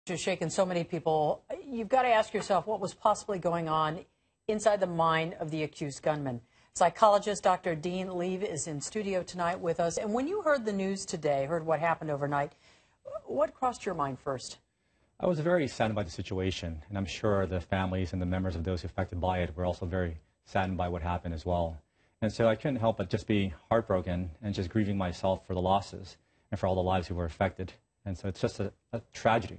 Just shaken so many people. You've got to ask yourself what was possibly going on inside the mind of the accused gunman. Psychologist Dr. Dean Leav is in studio tonight with us. And when you heard the news today, heard what happened overnight, what crossed your mind first? I was very saddened by the situation, and I'm sure the families and the members of those affected by it were also very saddened by what happened as well. And so I couldn't help but just be heartbroken and just grieving myself for the losses and for all the lives who were affected. And so it's just a tragedy.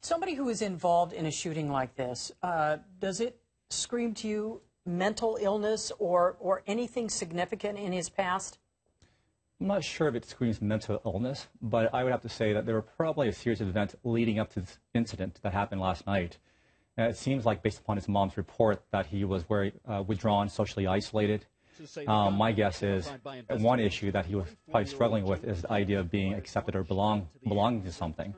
Somebody who is involved in a shooting like this, does it scream to you mental illness or anything significant in his past? I'm not sure if it screams mental illness, but I would have to say that there were probably a series of events leading up to this incident that happened last night. And it seems like, based upon his mom's report, that he was very withdrawn, socially isolated. My guess is one issue that he was probably struggling with is the idea of being accepted or belonging to something,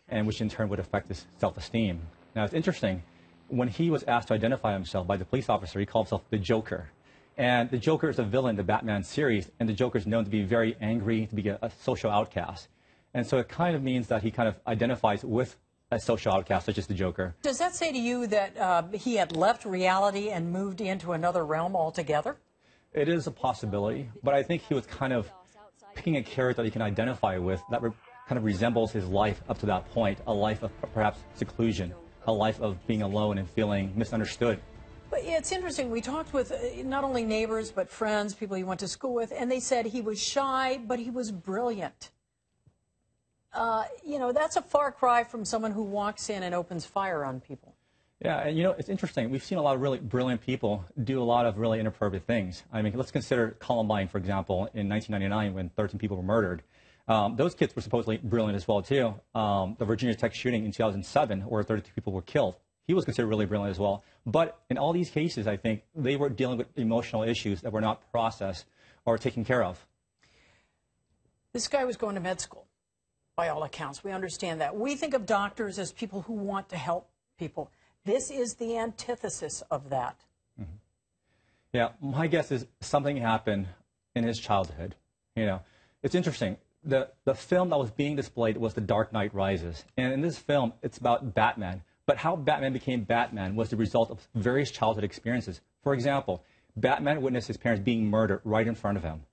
and which in turn would affect his self-esteem. Now, it's interesting. When he was asked to identify himself by the police officer, he called himself the Joker. And the Joker is a villain in the Batman series, and the Joker is known to be very angry, to be a social outcast. And so it kind of means that he kind of identifies with a social outcast, such as the Joker. Does that say to you that he had left reality and moved into another realm altogether? It is a possibility, but I think he was kind of picking a character that he can identify with that kind of resembles his life up to that point, a life of perhaps seclusion, a life of being alone and feeling misunderstood. But it's interesting. We talked with not only neighbors, but friends, people he went to school with, and they said he was shy, but he was brilliant. You know, that's a far cry from someone who walks in and opens fire on people. Yeah, and you know, it's interesting. We've seen a lot of really brilliant people do a lot of really inappropriate things. I mean, let's consider Columbine, for example, in 1999 when 13 people were murdered. Those kids were supposedly brilliant as well, too. The Virginia Tech shooting in 2007, where 32 people were killed, he was considered really brilliant as well. But in all these cases, I think they were dealing with emotional issues that were not processed or taken care of. This guy was going to med school, by all accounts. We understand that. We think of doctors as people who want to help people. This is the antithesis of that. Mm-hmm. Yeah, my guess is something happened in his childhood. You know, it's interesting. The film that was being displayed was The Dark Knight Rises. And in this film, it's about Batman. But how Batman became Batman was the result of various childhood experiences. For example, Batman witnessed his parents being murdered right in front of him.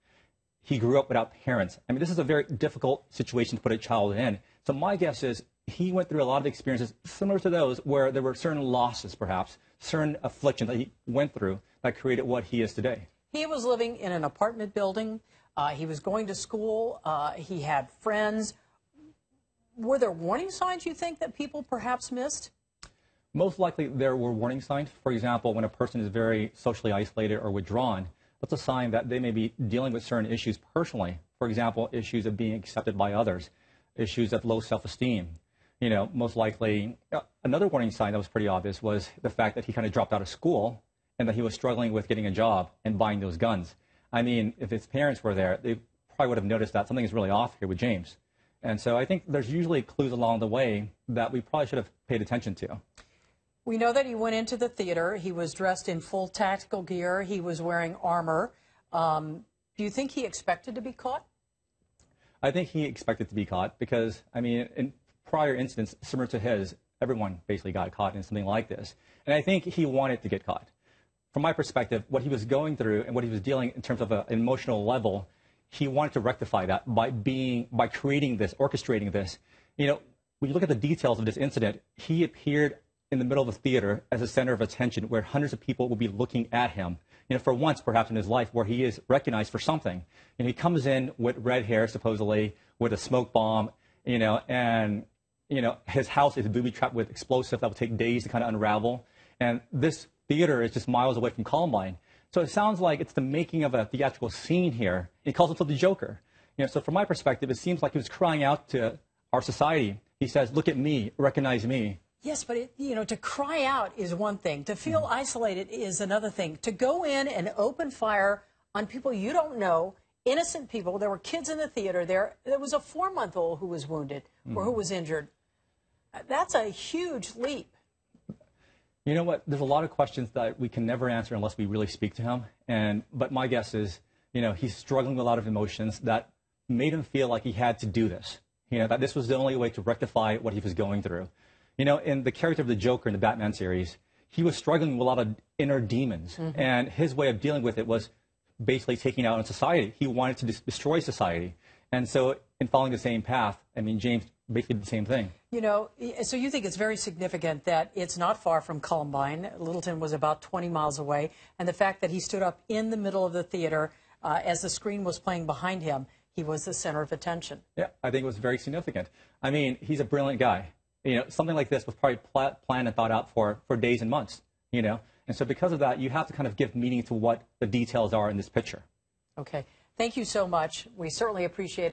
He grew up without parents. I mean, this is a very difficult situation to put a child in. So my guess is he went through a lot of experiences similar to those where there were certain losses, perhaps, certain afflictions that he went through that created what he is today. He was living in an apartment building. He was going to school. He had friends. Were there warning signs, you think, that people perhaps missed? Most likely there were warning signs. For example, when a person is very socially isolated or withdrawn, that's a sign that they may be dealing with certain issues personally. For example, issues of being accepted by others, issues of low self-esteem. You know, most likely, another warning sign that was pretty obvious was the fact that he kind of dropped out of school and that he was struggling with getting a job and buying those guns. I mean, if his parents were there, they probably would have noticed that something is really off here with James. And so I think there's usually clues along the way that we probably should have paid attention to. We know that he went into the theater. He was dressed in full tactical gear. He was wearing armor. Do you think he expected to be caught? I think he expected to be caught because, I mean, in prior incidents similar to his, everyone basically got caught in something like this. And I think he wanted to get caught. From my perspective, what he was going through and what he was dealing in terms of an emotional level, he wanted to rectify that by creating this, orchestrating this. You know, when you look at the details of this incident, he appeared in the middle of the theater as a center of attention where hundreds of people will be looking at him. You know, for once, perhaps in his life, where he is recognized for something. And he comes in with red hair, supposedly, with a smoke bomb, you know, and, you know, his house is booby-trapped with explosives that will take days to kind of unravel. And this theater is just miles away from Columbine. So it sounds like it's the making of a theatrical scene here. He calls himself the Joker. You know, so from my perspective, it seems like he was crying out to our society. He says, look at me, recognize me. Yes, but, you know, to cry out is one thing. To feel isolated is another thing. To go in and open fire on people you don't know, innocent people. There were kids in the theater there. There was a 4-month-old who was wounded or who was injured. That's a huge leap. You know what? There's a lot of questions that we can never answer unless we really speak to him. But my guess is, you know, he's struggling with a lot of emotions that made him feel like he had to do this. You know, that this was the only way to rectify what he was going through. You know, in the character of the Joker in the Batman series, he was struggling with a lot of inner demons, and his way of dealing with it was basically taking out on society. He wanted to destroy society. And so in following the same path, I mean, James basically did the same thing. You know, so you think it's very significant that it's not far from Columbine. Littleton was about 20 miles away. And the fact that he stood up in the middle of the theater as the screen was playing behind him, he was the center of attention. Yeah, I think it was very significant. I mean, he's a brilliant guy. You know, something like this was probably planned and thought out for days and months, you know. And so because of that, you have to kind of give meaning to what the details are in this picture. Okay. Thank you so much. We certainly appreciate it.